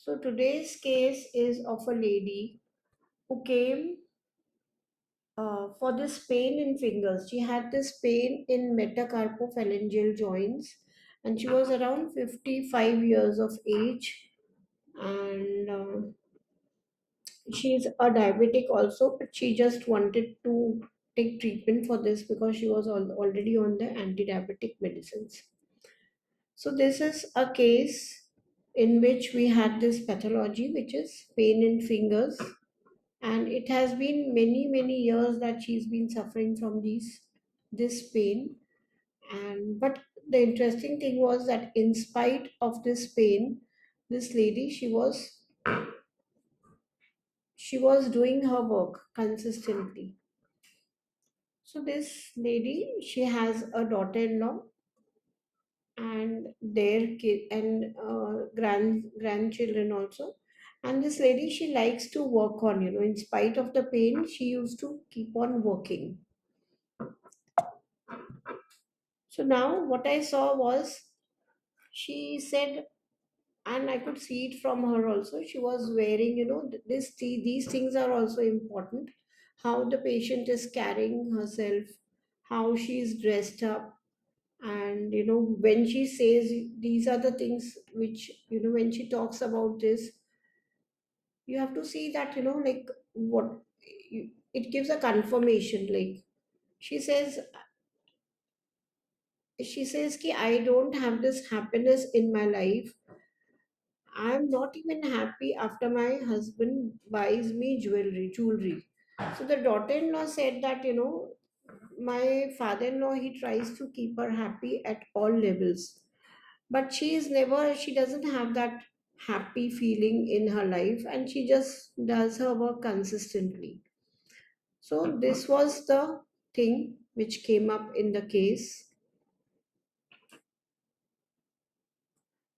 So today's case is of a lady who came for this pain in fingers. She had this pain in metacarpophalangeal joints, and she was around 55 years of age. And she's a diabetic also, but she just wanted to take treatment for this because she was already on the anti-diabetic medicines. So this is a case in which we had this pathology, which is pain in fingers, and it has been many years that she's been suffering from this pain. And but the interesting thing was that in spite of this pain, this lady, she was doing her work consistently. So this lady, she has a daughter-in-law and their kid and grandchildren also. And this lady, she likes to work on, in spite of the pain, she used to keep on working. So now what I saw was, she said, and I could see it from her also, she was wearing, these things are also important. How the patient is carrying herself, how she is dressed up, and when she says these are the things which, when she talks about this, you have to see that, like what it gives a confirmation. Like she says, ki I don't have this happiness in my life. I'm not even happy after my husband buys me jewelry. So the daughter-in-law said that, my father-in-law, he tries to keep her happy at all levels, but she doesn't have that happy feeling in her life, and she just does her work consistently. So this was the thing which came up in the case,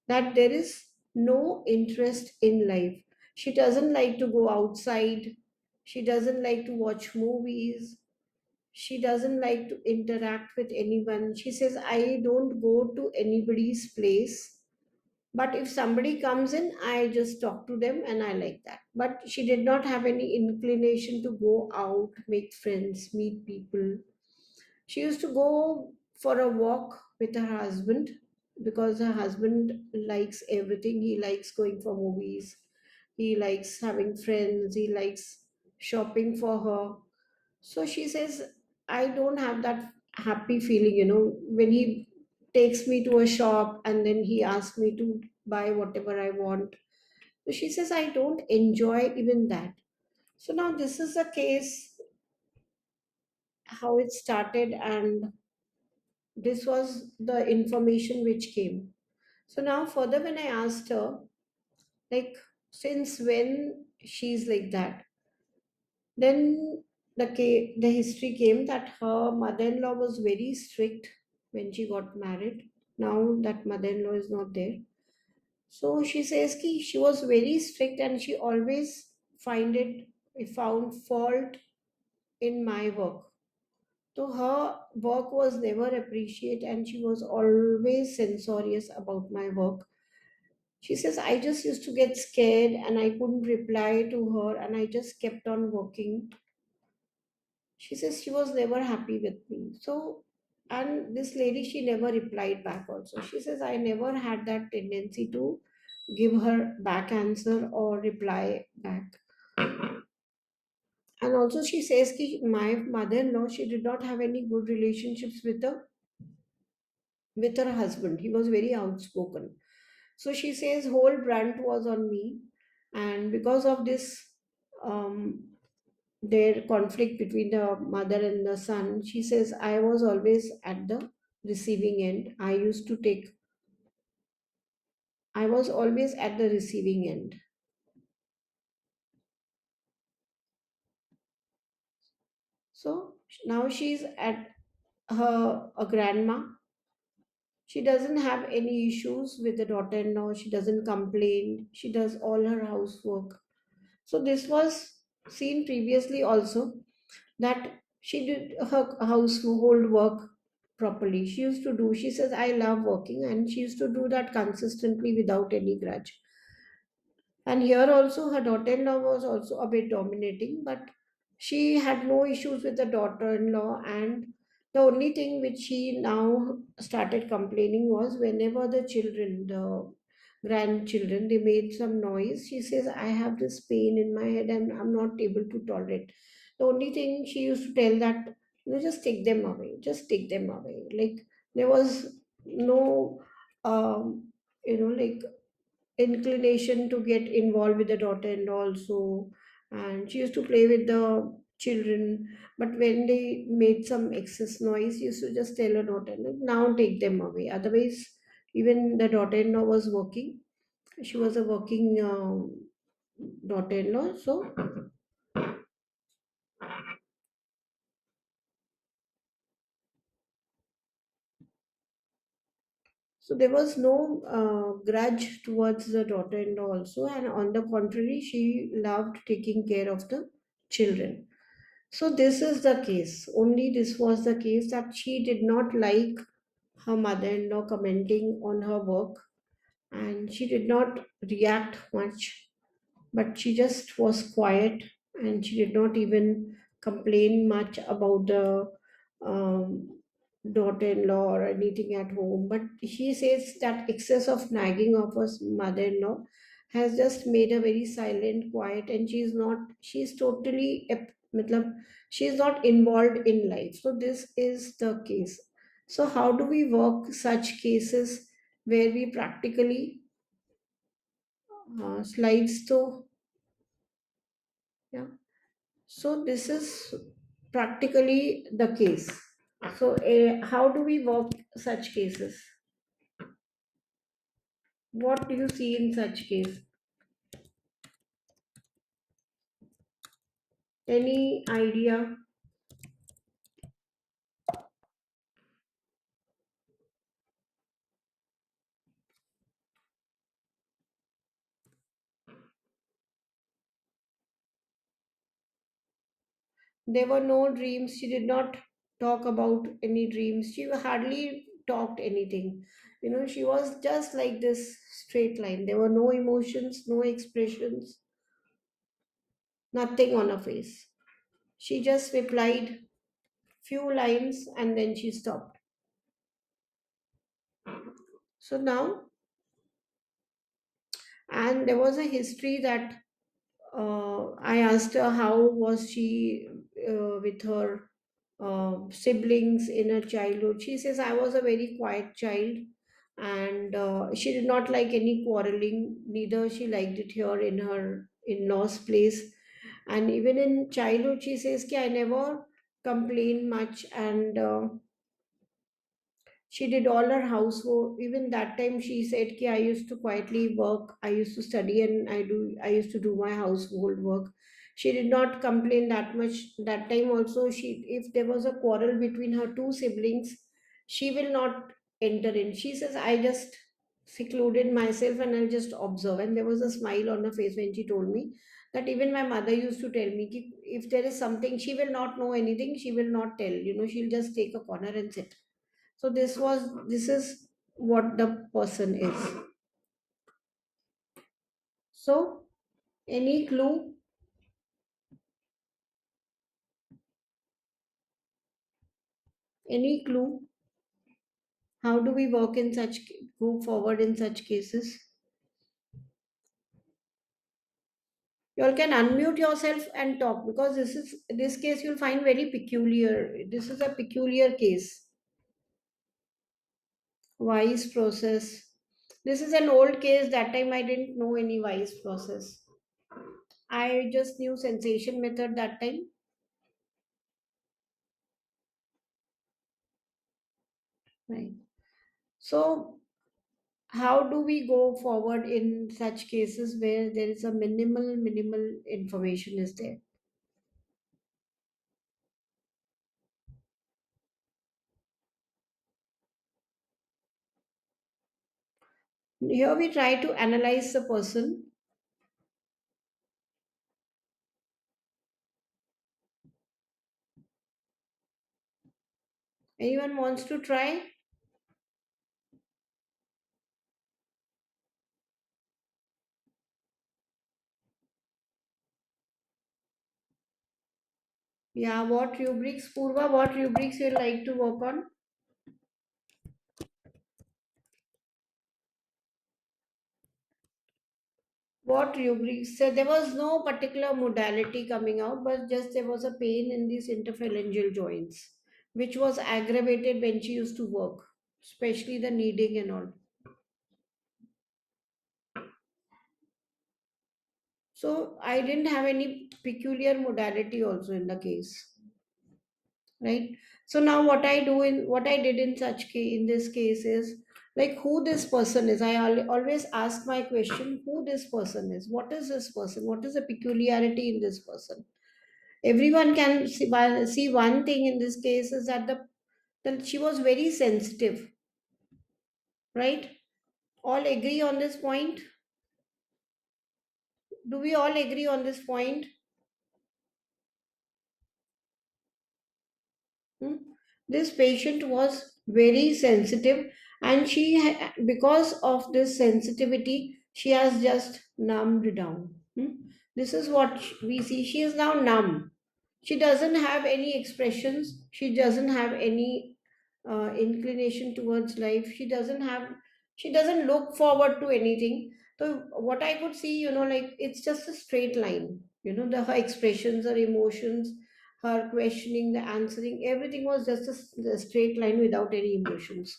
that there is no interest in life. She doesn't like to go outside. She doesn't like to watch movies. She doesn't like to interact with anyone. She says, I don't go to anybody's place. But if somebody comes in, I just talk to them and I like that. But she did not have any inclination to go out, make friends, meet people. She used to go for a walk with her husband because her husband likes everything. He likes going for movies, he likes having friends, he likes shopping for her. So she says, I don't have that happy feeling, when he takes me to a shop and then he asks me to buy whatever I want. So she says, I don't enjoy even that. So now this is a case, how it started, and this was the information which came. So now further, when I asked her, like, since when she's like that, then the history came that her mother-in-law was very strict when she got married. Now that mother-in-law is not there. So she says ki she was very strict and she always found fault in my work. So her work was never appreciated and she was always censorious about my work. She says, I just used to get scared and I couldn't reply to her and I just kept on working. She says she was never happy with me. So, and this lady, she never replied back also. She says, I never had that tendency to give her back answer or reply back. And also, she says, ki my mother in law, she did not have any good relationships with her husband. He was very outspoken. So she says, whole brunt was on me. And because of this, their conflict between the mother and the son, she says, I was always at the receiving end. I was always at the receiving end. So now she's at her a grandma. She doesn't have any issues with the daughter-in-law. She doesn't complain. She does all her housework. So this was seen previously also, that she did her household work properly. She says, I love working, and she used to do that consistently without any grudge. And here also, her daughter in law was also a bit dominating, but she had no issues with the daughter in law. And the only thing which she now started complaining was whenever the children, the grandchildren, they made some noise, she says, I have this pain in my head and I'm not able to tolerate. The only thing she used to tell that, just take them away, just take them away. Like there was no, like inclination to get involved with the daughter-in-law also, and she used to play with the children. But when they made some excess noise, she used to just tell her daughter-in-law, now take them away. Otherwise, even the daughter-in-law was working. She was a working daughter-in-law. So there was no grudge towards the daughter-in-law also, and on the contrary, she loved taking care of the children. So this is the case. Only this was the case that she did not like her mother-in-law commenting on her work, and she did not react much, but she just was quiet, and she did not even complain much about the daughter-in-law or anything at home. But she says that excess of nagging of her mother-in-law has just made her very silent, quiet, and she's totally matlab, she's not involved in life. So this is the case. So how do we work such cases where we practically slides to, yeah. So this is practically the case. So how do we work such cases? What do you see in such case? Any idea? There were no dreams. She did not talk about any dreams. She hardly talked anything. She was just like this straight line. There were no emotions, no expressions, nothing on her face. She just replied few lines and then she stopped. So now, and there was a history that I asked her how was she with her siblings in her childhood. She says I was a very quiet child, and she did not like any quarreling. Neither she liked it here in her in-laws' place. And even in childhood, she says ki I never complained much, and she did all her housework. Even that time she said ki I used to quietly work, I used to study, and I used to do my household work. She did not complain that much. That time also, she if there was a quarrel between her two siblings, she will not enter in. She says I just secluded myself and I'll just observe. And there was a smile on her face when she told me that even my mother used to tell me ki if there is something, she will not know anything, she will not tell, she'll just take a corner and sit. So this is what the person is. So any clue, any clue? How do we work in go forward in such cases? You all can unmute yourself and talk, because this case you'll find very peculiar. This is a peculiar case. Wise process. This is an old case. That time I didn't know any wise process. I just knew sensation method that time. Right. So how do we go forward in such cases where there is a minimal information is there? Here we try to analyze the person. Anyone wants to try? Yeah, what rubrics, Purva, what rubrics you like to work on? What rubrics? So there was no particular modality coming out, but just there was a pain in these interphalangeal joints, which was aggravated when she used to work, especially the kneading and all. So I didn't have any peculiar modality also in the case, right? So now what I did in in this case is like who this person is. I always ask my question: who this person is? What is this person? What is the peculiarity in this person? Everyone can see one thing in this case is that that she was very sensitive, right? All agree on this point. Do we all agree on this point? Hmm? This patient was very sensitive, and because of this sensitivity, she has just numbed down. Hmm? This is what we see. She is now numb. She doesn't have any expressions. She doesn't have any inclination towards life. She doesn't look forward to anything. So what I could see, like it's just a straight line. Her expressions, her emotions, her questioning, the answering, everything was just a straight line without any emotions.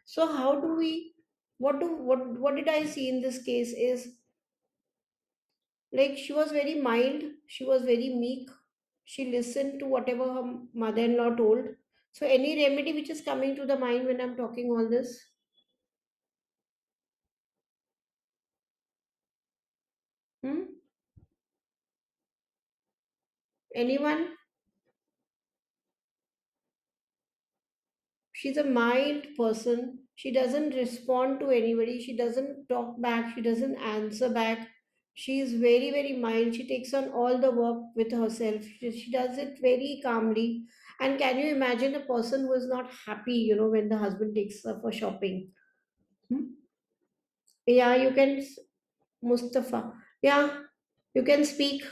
So how do we? What did I see in this case is like she was very mild, she was very meek, she listened to whatever her mother-in-law told. So any remedy which is coming to the mind when I'm talking all this? Hmm? Anyone? She's a mild person. She doesn't respond to anybody. She doesn't talk back. She doesn't answer back. She is very, very mild. She takes on all the work with herself. She does it very calmly. And can you imagine a person who is not happy, when the husband takes her for shopping? Hmm? Yeah, you can, Mustafa. Yeah, you can speak.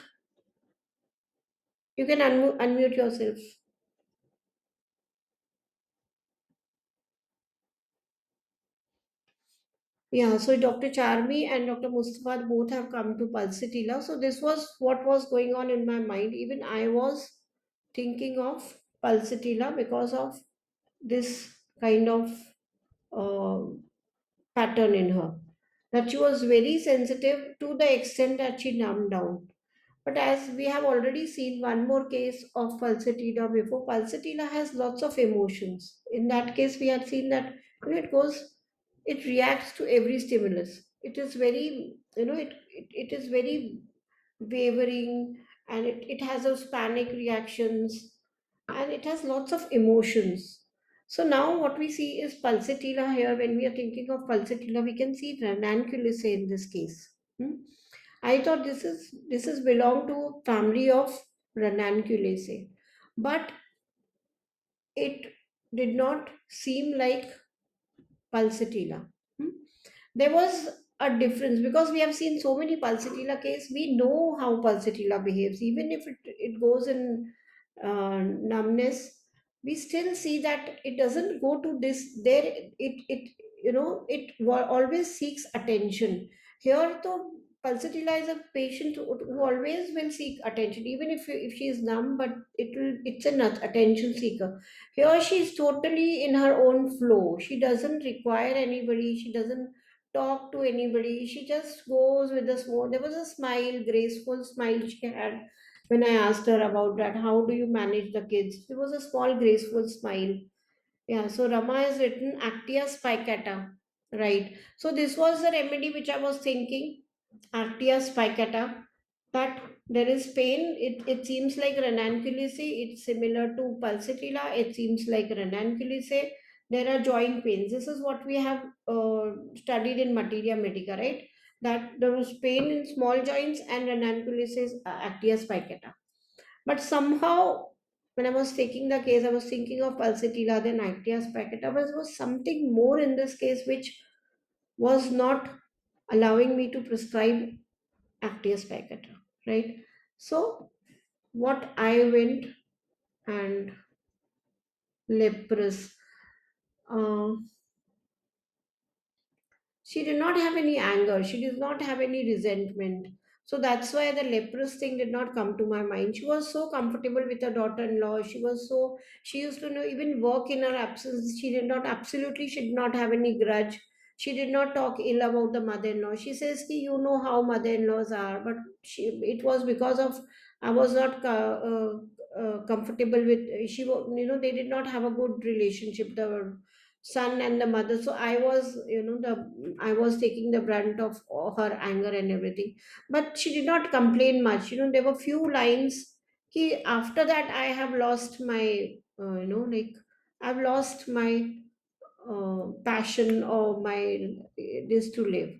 You can unmute yourself. Yeah, so Dr. Charmi and Dr. Mustafa both have come to Pulsatilla. So this was what was going on in my mind. Even I was thinking of Pulsatilla because of this kind of uh, pattern in her. That she was very sensitive to the extent that she numbed down. But as we have already seen one more case of pulsatilla before, pulsatilla has lots of emotions. In that case, we had seen that it reacts to every stimulus. It is very, it is very wavering, and it has those panic reactions, and it has lots of emotions. So now what we see is pulsatilla here. When we are thinking of pulsatilla, we can see ranunculus in this case. Hmm? I thought this is belong to family of Ranunculaceae, but it did not seem like Pulsatilla. Hmm? There was a difference because we have seen so many Pulsatilla cases. We know how Pulsatilla behaves, even if it goes in numbness. We still see that it doesn't go to this. There, always seeks attention. Here, though, Pulsatilla is a patient who always will seek attention, even if she is numb, but it's an attention seeker. Here she is totally in her own flow. She doesn't require anybody. She doesn't talk to anybody. She just goes with the flow. There was a smile, graceful smile she had when I asked her about that. How do you manage the kids? It was a small, graceful smile. Yeah, so Rama has written Actia spicata. Right. So this was the remedy which I was thinking. Actia spicata. That there is pain. It seems like ranunculus. It's similar to pulsatilla. It seems like ranunculus. There are joint pains. This is what we have studied in Materia Medica, right? That there was pain in small joints and ranunculus is Actia spicata. But somehow, when I was taking the case, I was thinking of pulsatilla, then Actia spicata, but there was something more in this case which was not allowing me to prescribe Actia spicata, right? So, what I went and leprous. Uh, she did not have any anger. She did not have any resentment. So that's why the leprous thing did not come to my mind. She was so comfortable with her daughter-in-law. She used to know even work in her absence. She did not have any grudge. She did not talk ill about the mother-in-law. She says, "Ki, you know how mother-in-laws are," but it was because of I was not comfortable with, they did not have a good relationship. The son and the mother, so I was taking the brunt of all her anger and everything, but she did not complain much. There were few lines. After that I have lost my I've lost my passion or my this to live.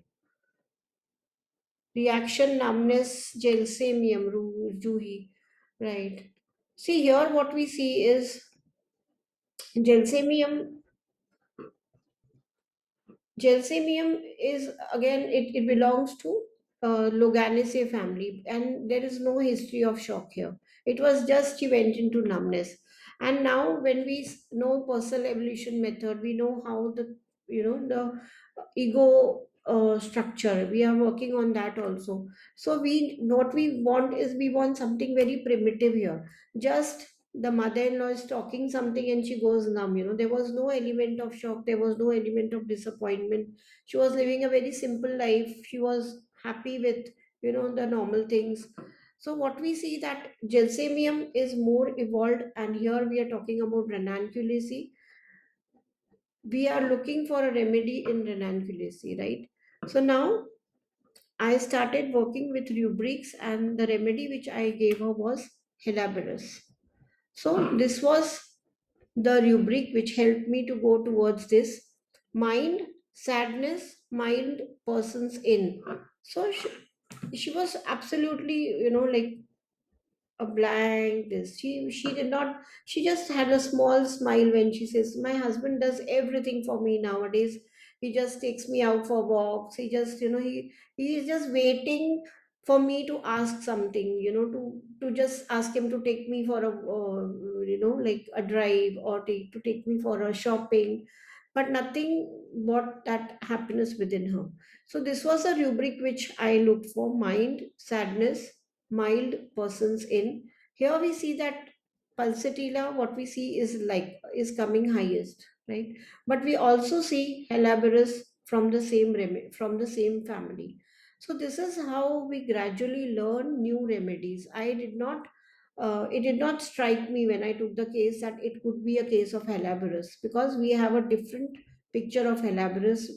Reaction, numbness, gelsemium, juhi, right? See here, what we see is gelsemium. Gelsemium is again, it belongs to Loganaceae family, and there is no history of shock here. It was just she went into numbness. And now, when we know personal evolution method, we know how the ego structure. We are working on that also. So what we want is we want something very primitive here. Just the mother-in-law is talking something and she goes numb. There was no element of shock. There was no element of disappointment. She was living a very simple life. She was happy with the normal things. So what we see that gelsemium is more evolved, and here we are talking about ranunculaceae. We are looking for a remedy in ranunculaceae, right? So now I started working with rubrics, and the remedy which I gave her was Helaberus. So this was the rubric which helped me to go towards this mind, sadness, mild, persons in. So she was absolutely, like a blank this. She did not, she just had a small smile when she says, "My husband does everything for me nowadays. He just takes me out for walks. He just, he is just waiting for me to ask something, to just ask him to take me for a like a drive, or to take me for a shopping, but nothing brought that happiness within her." So this was a rubric which I looked for: mind, sadness, mild, persons in. Here we see that pulsatilla, what we see is coming highest, right? But we also see Helaberus from the from the same family. So this is how we gradually learn new remedies. It did not strike me when I took the case that it could be a case of Helaberus, because we have a different picture of Helaberus.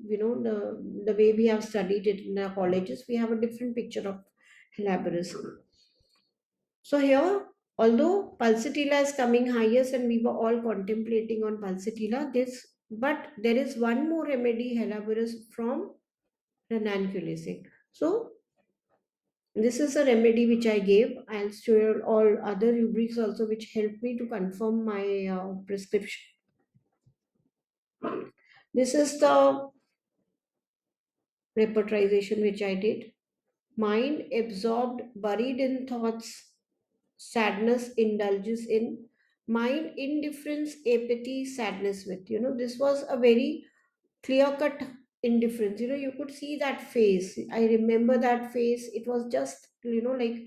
The way we have studied it in our colleges, we have a different picture of Helaberus. So here, although pulsatilla is coming highest, and we were all contemplating on pulsatilla, but there is one more remedy, Helaberus, from ranunculaceae. So this is a remedy which I gave. I'll share all other rubrics also, which helped me to confirm my prescription. This is the repertorization which I did. Mind absorbed, buried in thoughts, sadness indulges in. Mind indifference, apathy, sadness with. This was a very clear cut indifference. You could see that face. I remember that face. It was just, like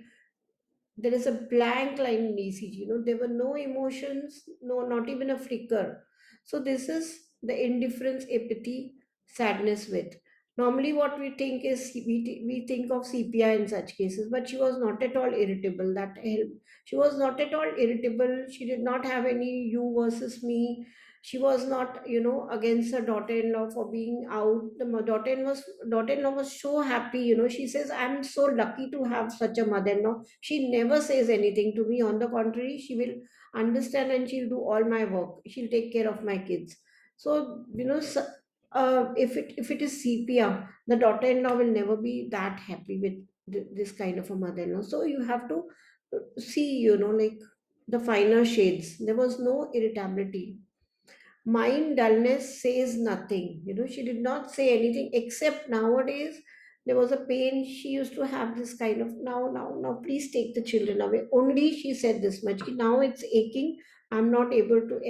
there is a blank line in ECG. There were no emotions, no, not even a flicker. So this is the indifference, apathy, sadness with. Normally, what we think is we think of CPI in such cases, but she was not at all irritable. That helped. She was not at all irritable. She did not have any you versus me. She was not, against her daughter-in-law for being out. Daughter-in-law was so happy. She says, "I'm so lucky to have such a mother-in-law. She never says anything to me. On the contrary, she will understand and she'll do all my work. She'll take care of my kids." So, if it is sepia, the daughter-in-law will never be that happy with this kind of a mother-in-law. So you have to see, like the finer shades. There was no irritability. Mind dullness says nothing. She did not say anything, except nowadays There was a pain. She used to have this kind of, now, please take the children away. Only she said this much. Now it's aching. I'm not able to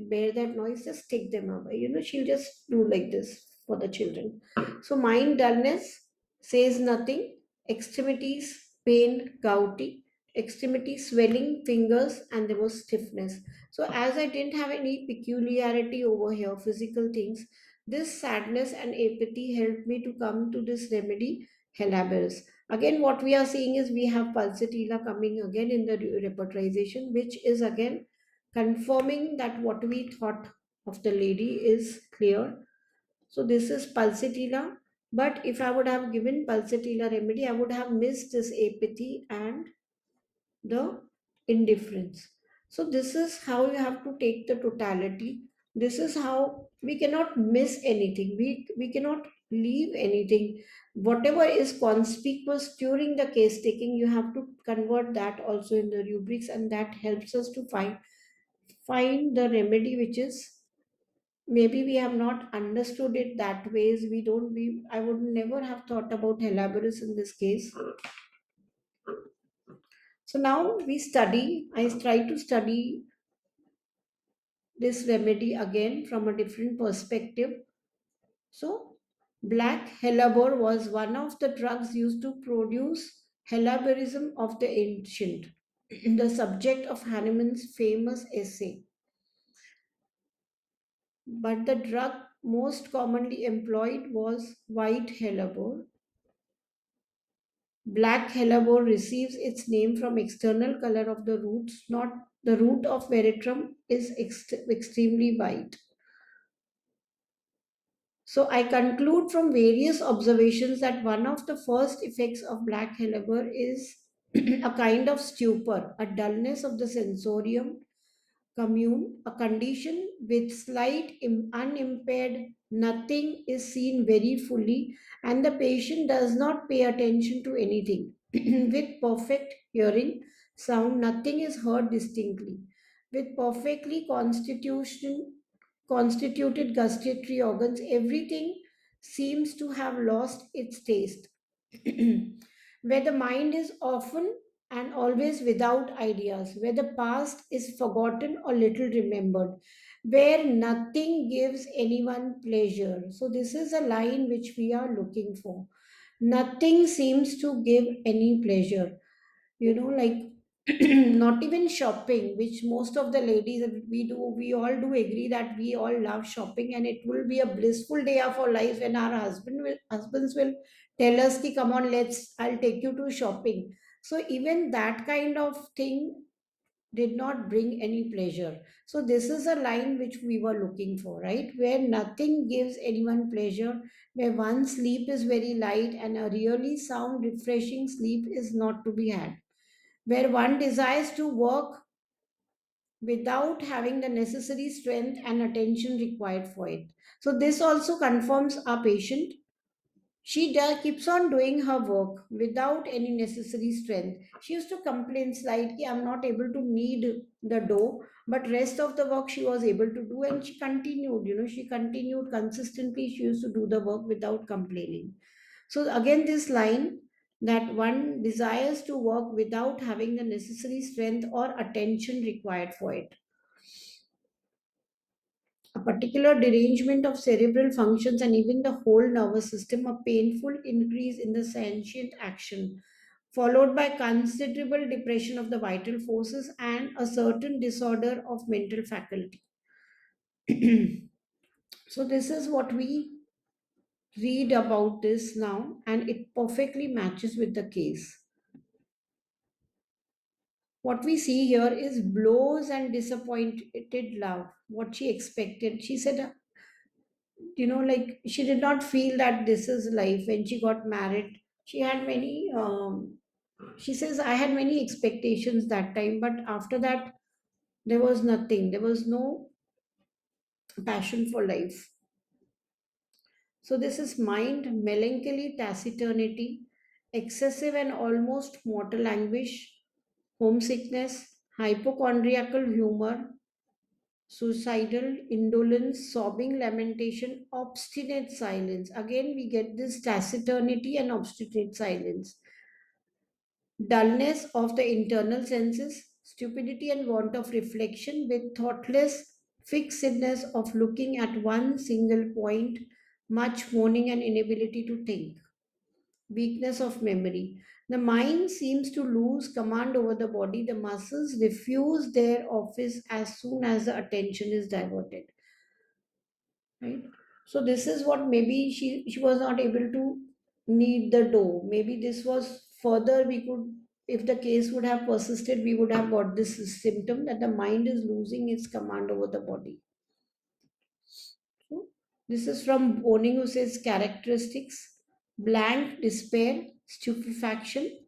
bear that noise. Just take them away. She'll just do like this for the children. So mind dullness, says nothing, extremities, pain, gouty, extremity swelling, fingers, and there was stiffness. So as I didn't have any peculiarity over here, physical things, this sadness and apathy helped me to come to this remedy, Helaberus. Again, what we are seeing is we have pulsatilla coming again in the repertorization, which is again confirming that what we thought of the lady is clear. So this is pulsatilla. But if I would have given pulsatilla remedy, I would have missed this apathy and the indifference. So this is how you have to take the totality. This is how we cannot miss anything. We cannot leave anything. Whatever is conspicuous during the case taking, you have to convert that also in the rubrics, and that helps us to find the remedy, which is maybe we have not understood it that ways. We don't we I would never have thought about Helaborus in this case. So now I try to study this remedy again from a different perspective. So, black hellebore was one of the drugs used to produce Helleborism of the ancient, the subject of Hahnemann's famous essay. But the drug most commonly employed was white hellebore. Black hellebore receives its name from external color of the roots, not the root of veratrum is extremely white. So I conclude from various observations that one of the first effects of black hellebore is a kind of stupor, a dullness of the sensorium commune, a condition with slight unimpaired nothing is seen very fully, and the patient does not pay attention to anything. With perfect hearing sound, nothing is heard distinctly. With perfectly constituted gustatory organs, everything seems to have lost its taste. Where the mind is often and always without ideas, where the past is forgotten or little remembered, where nothing gives anyone pleasure. So, this is a line which we are looking for. Nothing seems to give any pleasure, like not even shopping, which most of the ladies we all do agree that we all love shopping, and it will be a blissful day of our lives when our husbands will tell us ki, come on, I'll take you to shopping. So even that kind of thing did not bring any pleasure. So this is a line which we were looking for, right, where nothing gives anyone pleasure, where one sleep is very light and a really sound refreshing sleep is not to be had, where one desires to work without having the necessary strength and attention required for it. So, this also confirms our patient. She keeps on doing her work without any necessary strength. She used to complain slightly, I'm not able to knead the dough, but rest of the work she was able to do, and she continued, she continued consistently. She used to do the work without complaining. So again, this line that one desires to work without having the necessary strength or attention required for it. A particular derangement of cerebral functions and even the whole nervous system, a painful increase in the sentient action, followed by considerable depression of the vital forces and a certain disorder of mental faculty. So, this is what we read about this now, and it perfectly matches with the case. What we see here is blows and disappointed love, what she expected. She said, like she did not feel that this is life when she got married. She had many, she says, I had many expectations that time, but after that, there was nothing. There was no passion for life. So, this is mind, melancholy, taciturnity, excessive and almost mortal anguish, homesickness, hypochondriacal humor, suicidal, indolence, sobbing, lamentation, obstinate silence. Again, we get this taciturnity and obstinate silence. Dullness of the internal senses, stupidity and want of reflection, with thoughtless fixedness of looking at one single point, much moaning and inability to think. Weakness of memory. The mind seems to lose command over the body. The muscles refuse their office as soon as the attention is diverted. Right? So this is what maybe she was not able to knead the dough. Maybe this was further we could, if the case would have persisted, we would have got this symptom that the mind is losing its command over the body. So this is from Boning, who says characteristics: blank, despair, stupefaction,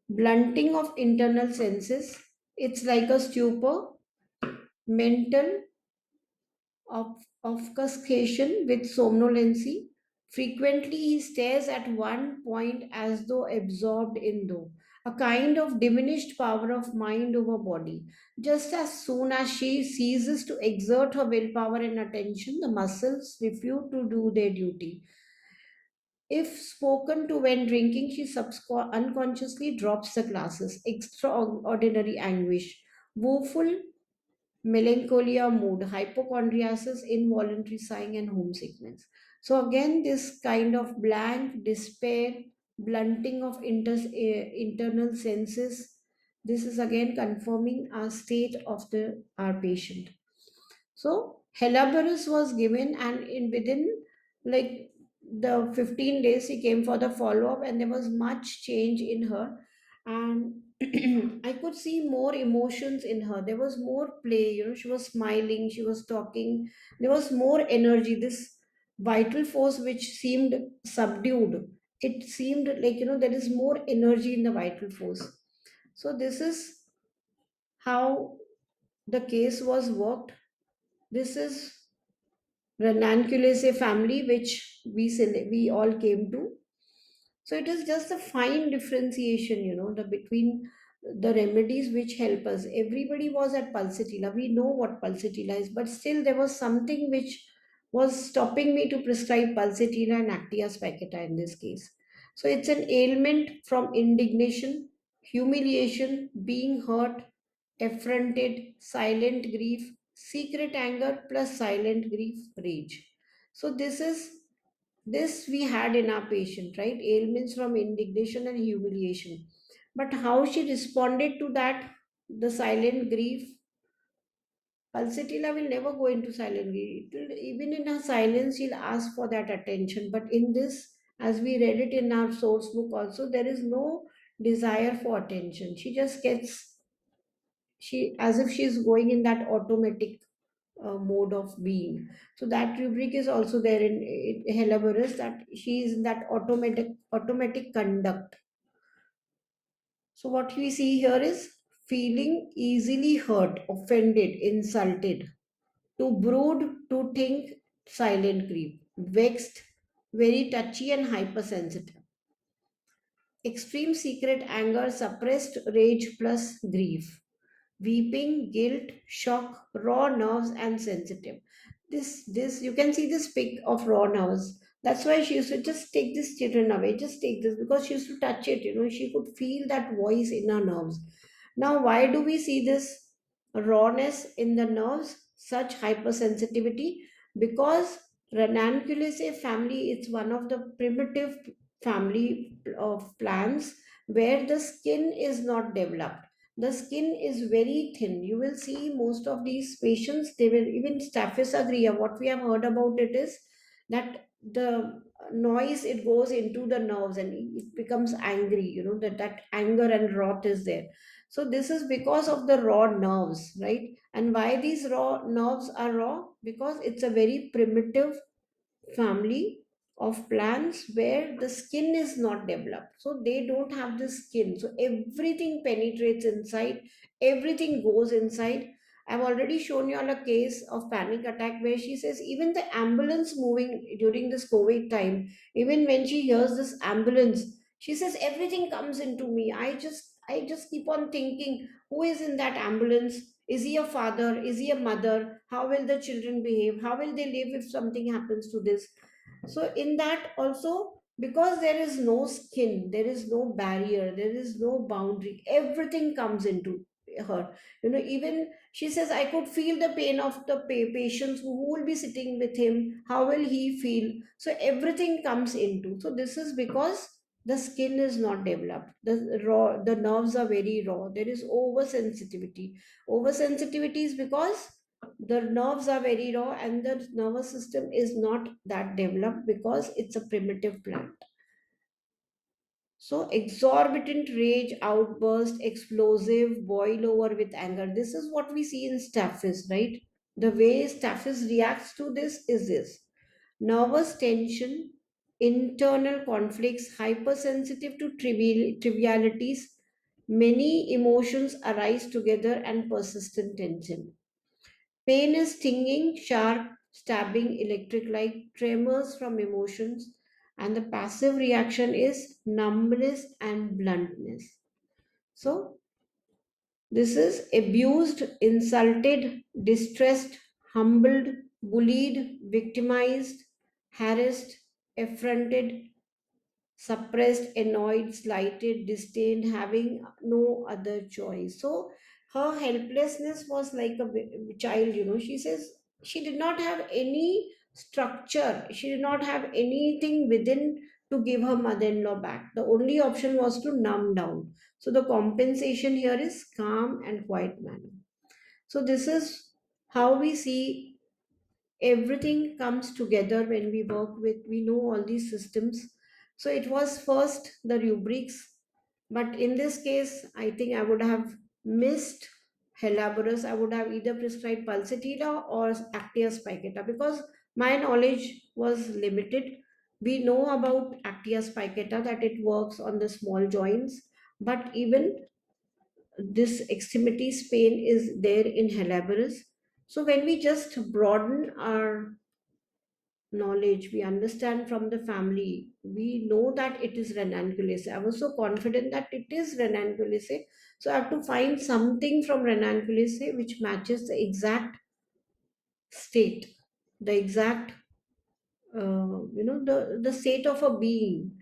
blunting of internal senses. It's like a stupor, mental obfuscation with somnolency. Frequently, he stares at one point as though absorbed in though. A kind of diminished power of mind over body. Just as soon as she ceases to exert her willpower and attention, the muscles refuse to do their duty. If spoken to when drinking, she unconsciously drops the glasses. Extraordinary anguish. Woeful melancholia mood, hypochondriasis, involuntary sighing, and homesickness. So, again, this kind of blank, despair, blunting of internal senses, this is again confirming our state of our patient. So Helabarus was given, and in within like the 15 days, he came for the follow up, and there was much change in her. And I could see more emotions in her. There was more play, she was smiling, she was talking, there was more energy. This vital force, which seemed subdued, it seemed like, there is more energy in the vital force. So, this is how the case was worked. This is Ranunculus family, which we all came to. So it is just a fine differentiation, the between the remedies which help us. Everybody was at pulsatilla. We know what pulsatilla is, but still there was something which was stopping me to prescribe pulsatilla and actia spicata in this case. So it's an ailment from indignation, humiliation, being hurt, affronted, silent grief, secret anger plus silent grief, rage. So this we had in our patient, right? Ailments from indignation and humiliation. But how she responded to that, the silent grief, Pulsatilla will never go into silent grief. Even in her silence, she'll ask for that attention. But in this, as we read it in our source book also, there is no desire for attention. She just gets, she as if she's going in that automatic mode of being. So that rubric is also there in Helaborus, that she is in that automatic conduct. So what we see here is feeling easily hurt, offended, insulted, to brood, to think, silent grief, vexed, very touchy and hypersensitive. Extreme secret anger, suppressed rage plus grief, weeping, guilt, shock, raw nerves, and sensitive. This you can see this pic of raw nerves. That's why she used to just take this children away, just take this, because she used to touch it. She could feel that voice in her nerves. Now, why do we see this rawness in the nerves, such hypersensitivity? Because Ranunculaceae family is one of the primitive family of plants where the skin is not developed. The skin is very thin. You will see most of these patients, they will, even Staphylococcus agria, what we have heard about it is that the noise, it goes into the nerves and it becomes angry, that anger and wrath is there. So this is because of the raw nerves, right? And why these raw nerves are raw? Because it's a very primitive family of plants where the skin is not developed, so they don't have the skin, so everything penetrates inside, everything goes inside. I've already shown you all a case of panic attack where she says even the ambulance moving during this COVID time, even when she hears this ambulance, she says everything comes into me. I just keep on thinking, who is in that ambulance? Is he a father? Is he a mother? How will the children behave? How will they live if something happens to this? So in that also, because there is no skin, there is no barrier, there is no boundary, everything comes into her. Even she says, I could feel the pain of the patients who will be sitting with him. How will he feel? So everything comes into. So this is because the skin is not developed. The nerves are very raw. There is oversensitivity. Oversensitivity is because the nerves are very raw and the nervous system is not that developed because it's a primitive plant. So exorbitant rage, outburst, explosive, boil over with anger, this is what we see in Staphys, right? The way Staphys reacts to this is this: nervous tension, internal conflicts, hypersensitive to trivialities, many emotions arise together, and persistent tension. Pain is stinging, sharp, stabbing, electric like tremors from emotions, and the passive reaction is numbness and bluntness. So, this is abused, insulted, distressed, humbled, bullied, victimized, harassed, affronted, suppressed, annoyed, slighted, disdained, having no other choice. So her helplessness was like a child, She says she did not have any structure, she did not have anything within to give her mother in law back. The only option was to numb down. So the compensation here is calm and quiet manner. So this is how we see everything comes together when we work with, we know all these systems. So it was first the rubrics, but in this case I think I would have missed Helaborus. I would have either prescribed pulsatilla or Actia spicata because my knowledge was limited. We know about Actia spicata that it works on the small joints, but even this extremity pain is there in Helaborus. So when we just broaden our knowledge, we understand from the family, we know that it is Renanculaceae. I was so confident that it is Renanculaceae. So I have to find something from Renanculaceae which matches the exact state, the exact, the state of a being.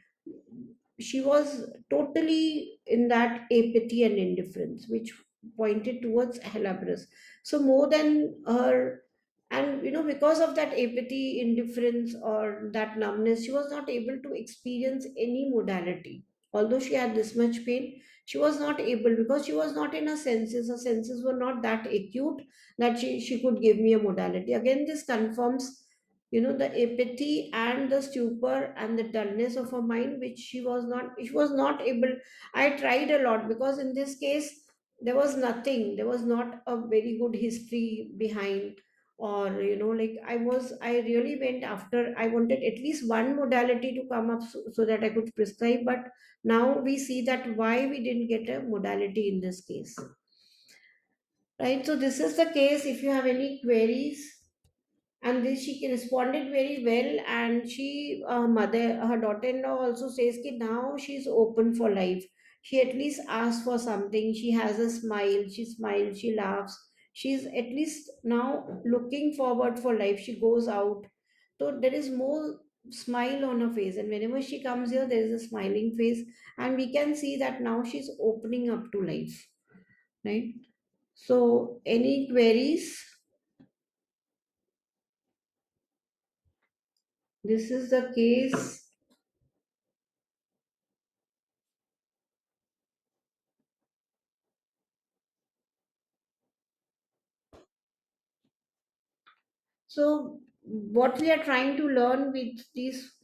She was totally in that apathy and indifference, which pointed towards Helabrus. So more than her, and because of that apathy, indifference, or that numbness, she was not able to experience any modality. Although she had this much pain, she was not able because she was not in her senses. Her senses were not that acute that she could give me a modality. Again, this confirms the apathy and the stupor and the dullness of her mind, which she was not able. I tried a lot because in this case there was nothing, there was not a very good history behind, or I really went after, I wanted at least one modality to come up so that I could prescribe. But now we see that why we didn't get a modality in this case, right? So this is the case. If you have any queries, and this she responded very well, and she mother her daughter-in-law also says that now she's open for life. She at least asks for something, she has a smile, she smiles, she laughs, she's at least now looking forward for life. She goes out, so there is more smile on her face, and whenever she comes here there is a smiling face, and we can see that now she's opening up to life, right? So any queries? This is the case. So, what we are trying to learn with these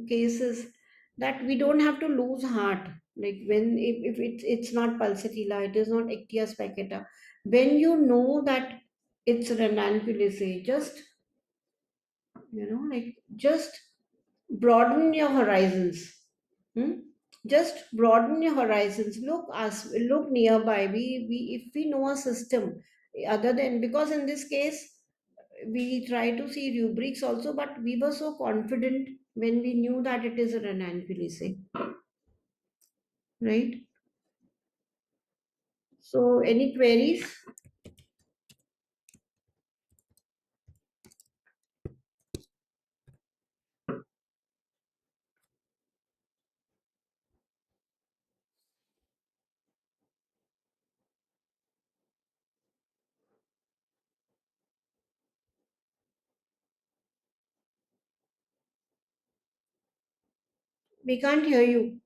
cases, that we don't have to lose heart. Like when if it's not pulsatilla, it is not Ectia spicata. When you know that it's Ranunculaceae, just just broaden your horizons. Hmm? Just broaden your horizons. Look nearby. We if we know a system other than, because in this case we try to see rubrics also, but we were so confident when we knew that it is a Renanculaceae, right? So any queries? We can't hear you.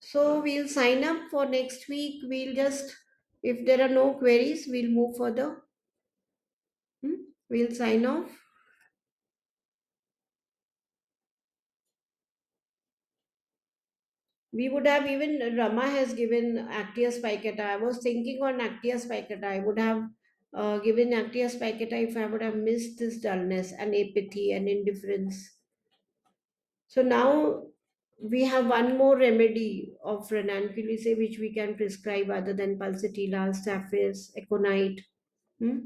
So we'll sign up for next week. We'll just, if there are no queries, we'll move further. We'll sign off. We would have even Rama has given Actia spicata. I was thinking on Actia spicata. I would have given Actia spicata if I would have missed this dullness and apathy and indifference. So now we have one more remedy of ranunculus which we can prescribe other than pulsatilla, staphylos, aconite. Hmm?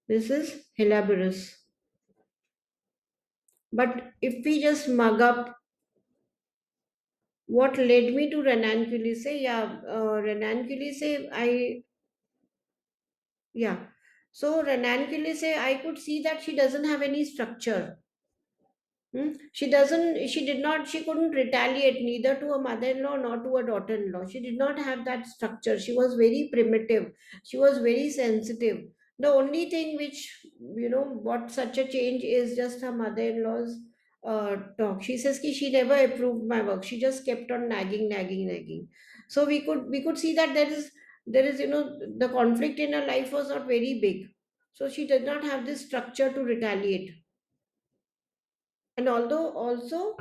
This is Helaborus. But if we just mug up what led me to ranunculus, yeah, ranunculus, yeah. So ranunculus, I could see that she doesn't have any structure. She doesn't, she did not, she couldn't retaliate neither to a mother in law nor to a daughter in law. She did not have that structure. She was very primitive. She was very sensitive. The only thing which, what such a change is just her mother in law's talk. She says ki she never approved my work. She just kept on nagging, nagging, nagging. So we could see that there is, the conflict in her life was not very big. So she did not have this structure to retaliate. And although also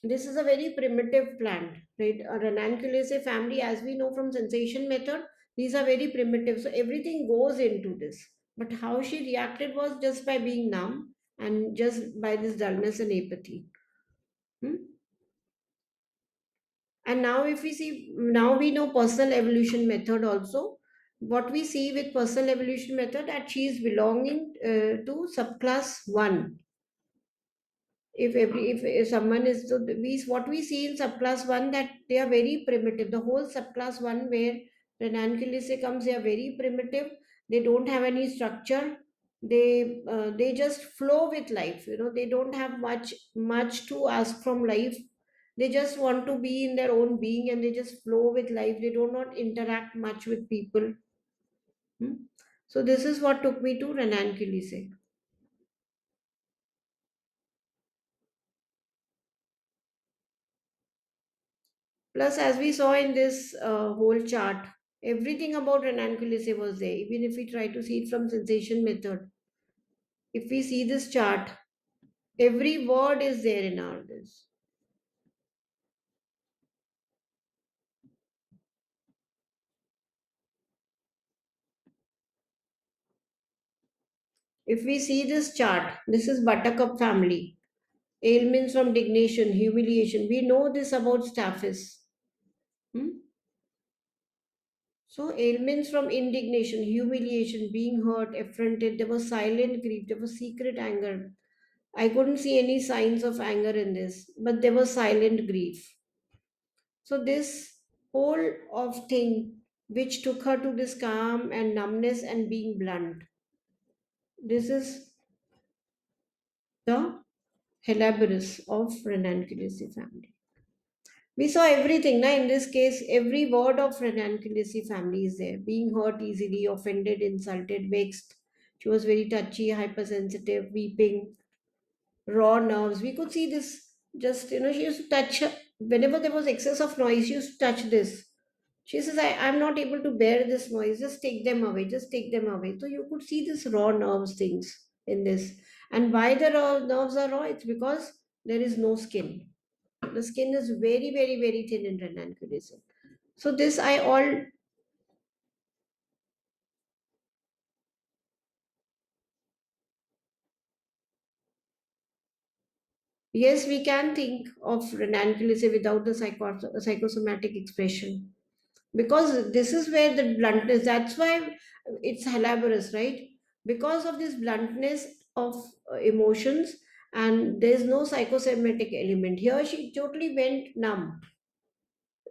this is a very primitive plant, right? A Ranunculaceae family, as we know from sensation method, these are very primitive. So everything goes into this. But how she reacted was just by being numb and just by this dullness and apathy. Hmm? And now, if we see, now we know personal evolution method also. What we see with personal evolution method that she is belonging to subclass 1. If someone is, so we what we see in subclass 1 that they are very primitive. The whole subclass 1 where Ranunculus comes, they are very primitive. They don't have any structure. They just flow with life. They don't have much to ask from life. They just want to be in their own being and they just flow with life. They do not interact much with people. Hmm? So this is what took me to Ranunculus. Plus, as we saw in this whole chart, everything about ranunculus was there. Even if we try to see it from sensation method, if we see this chart, every word is there in all this. If we see this chart, this is Buttercup family. Ailments from dignation, humiliation. We know this about Staphys. Hmm? So ailments from indignation, humiliation, being hurt, affronted. There was silent grief. There was secret anger. I couldn't see any signs of anger in this, but there was silent grief. So this whole of thing which took her to this calm and numbness and being blunt. This is the Helaborus of Renanculaceae family. We saw everything. Now, in this case, every word of Renanculaceae family is there. Being hurt easily, offended, insulted, vexed. She was very touchy, hypersensitive, weeping, raw nerves. We could see this just, she used to touch whenever there was excess of noise, she used to touch this. She says, I'm not able to bear this noise, just take them away, just take them away. So you could see this raw nerves things in this. And why the raw nerves are raw? It's because there is no skin. The skin is very, very, very thin in ranunculus. So this I all, yes, we can think of ranunculus without the psychosomatic expression, because this is where the bluntness, that's why it's Halaborous, right? Because of this bluntness of emotions, and there's no psychosomatic element here. She totally went numb.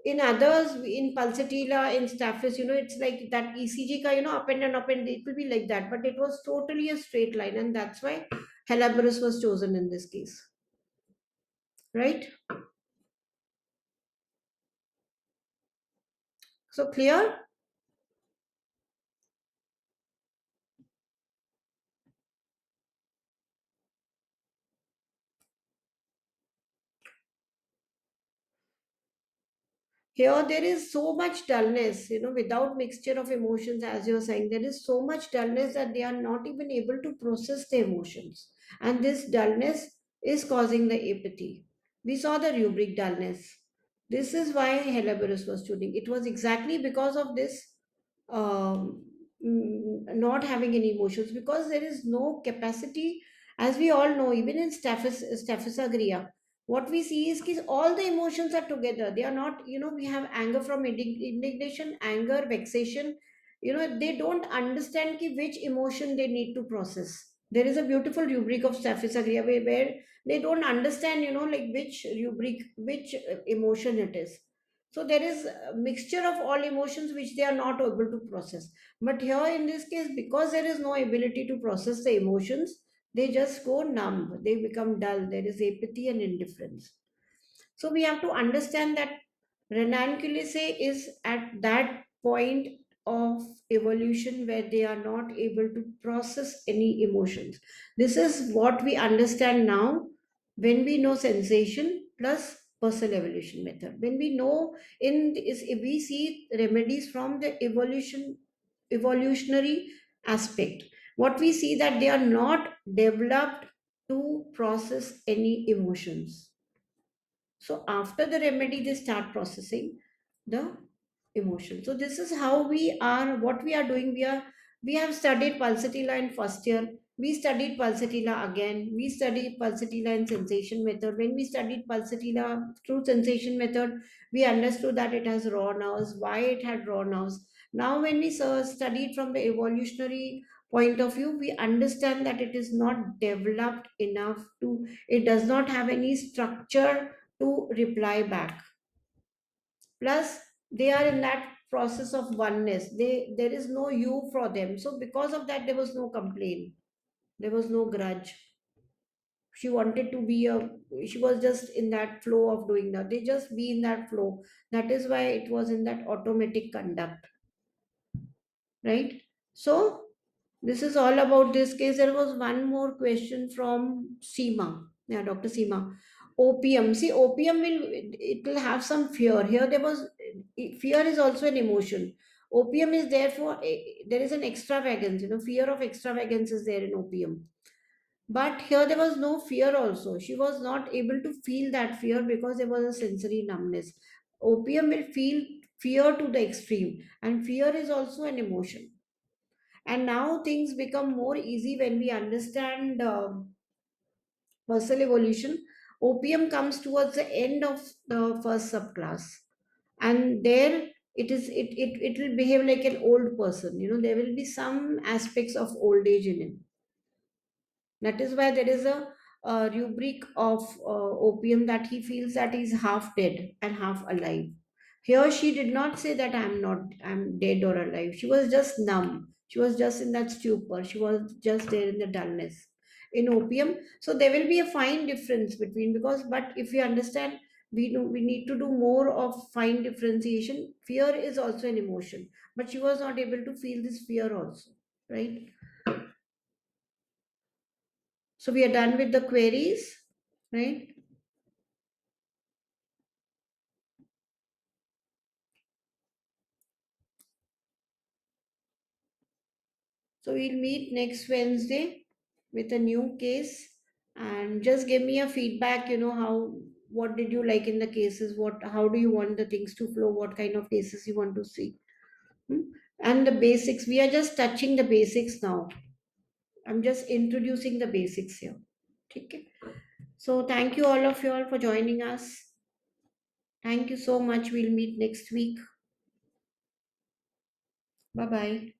In others, in pulsatilla, in staphys, it's like that ECG ka, up and down, up and it will be like that, but it was totally a straight line, and that's why Halaborous was chosen in this case, right? So clear. Here there is so much dullness, without mixture of emotions, as you're saying, there is so much dullness that they are not even able to process the emotions. And this dullness is causing the apathy. We saw the rubric dullness. This is why Heliobirus was choosing. It was exactly because of this not having any emotions, because there is no capacity, as we all know, even in Staphysagria, what we see is that all the emotions are together. They are not, we have anger from indignation, anger, vexation. They don't understand which emotion they need to process. There is a beautiful rubric of Saphysagria where they don't understand, like which rubric, which emotion it is. So there is a mixture of all emotions which they are not able to process. But here in this case, because there is no ability to process the emotions, they just go numb, they become dull, there is apathy and indifference. So we have to understand that ranunculus is at that point of evolution where they are not able to process any emotions. This is what we understand now when we know sensation plus personal evolution method. When we know if we see remedies from the evolutionary aspect, what we see that they are not developed to process any emotions. So after the remedy, they start processing the emotion. So this is how we are, what we are doing. We have studied pulsatilla in first year. We studied pulsatilla again. We studied pulsatilla in sensation method. When we studied pulsatilla through sensation method, we understood that it has raw nerves, why it had raw nerves. Now, when we studied from the evolutionary point of view, we understand that it is not developed enough to, it does not have any structure to reply back. Plus, they are in that process of oneness. There is no you for them. So because of that, there was no complaint. There was no grudge. She wanted to be she was just in that flow of doing that. They just be in that flow. That is why it was in that automatic conduct, right? So this is all about this case. There was one more question from Seema. Yeah, Dr. Seema. Opium. See, opium will have some fear. Here there was fear is also an emotion. Opium is therefore there is an extravagance. Fear of extravagance is there in opium. But here there was no fear also. She was not able to feel that fear because there was a sensory numbness. Opium will feel fear to the extreme, and fear is also an emotion. And now things become more easy when we understand personal evolution. Opium comes towards the end of the first subclass, and there it will behave like an old person. There will be some aspects of old age in him. That is why there is a rubric of opium that he feels that he's half dead and half alive. Here she did not say that I'm dead or alive. She was just numb. She was just in that stupor. She was just there in the dullness. In opium, so there will be a fine difference between, because but if we understand, we need to do more of fine differentiation. Fear is also an emotion, but she was not able to feel this fear also, right? So we are done with the queries, right? So we'll meet next Wednesday with a new case, and just give me a feedback, how, what did you like in the cases, how do you want the things to flow, what kind of cases you want to see. Hmm? And the basics, we are just touching the basics now. I'm just introducing the basics here. Okay. So thank you all for joining us. Thank you so much. We'll meet next week. Bye bye.